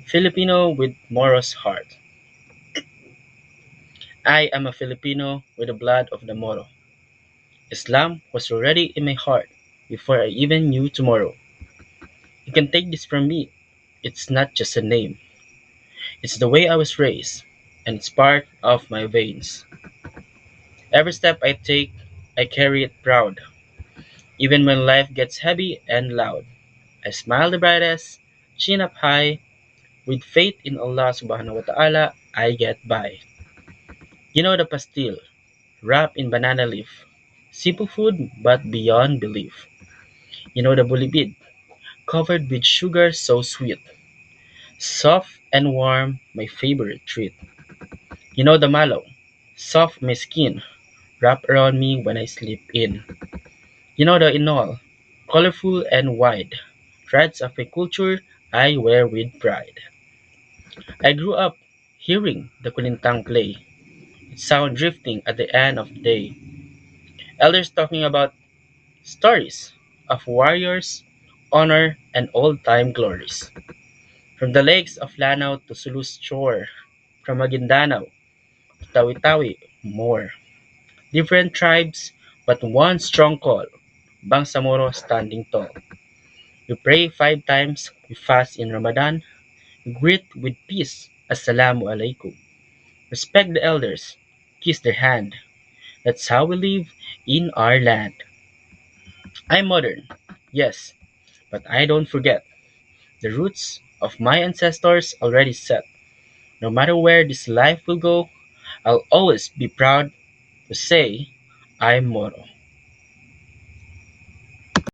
Filipino with Moro's heart. I am a Filipino with the blood of the Moro. Islam was already in my heart before I even knew tomorrow. You can take this from me. It's not just a name. It's the way I was raised, and it's part of my veins. Every step I take, I carry it proud. Even when life gets heavy and loud, I smile the brightest, chin up high, with faith in Allah subhanahu wa ta'ala, I get by. You know the pastil, wrapped in banana leaf. Simple food, but beyond belief. You know the bulibid, covered with sugar so sweet. Soft and warm, my favorite treat. You know the mallow, soft my skin, wrap around me when I sleep in. You know the inol, colorful and wide. Threads of a culture I wear with pride. I grew up hearing the kulintang play, its sound drifting at the end of the day. Elders talking about stories of warriors, honor, and old-time glories. From the lakes of Lanao to Sulu's shore, from Maguindanao to Tawi-Tawi, more. Different tribes, but one strong call, Bangsamoro standing tall. We pray 5 times, we fast in Ramadan, we greet with peace, Assalamu alaikum. Respect the elders, kiss their hand. That's how we live in our land. I'm modern, yes, but I don't forget the roots of my ancestors already set. No matter where this life will go, I'll always be proud to say I'm Moro.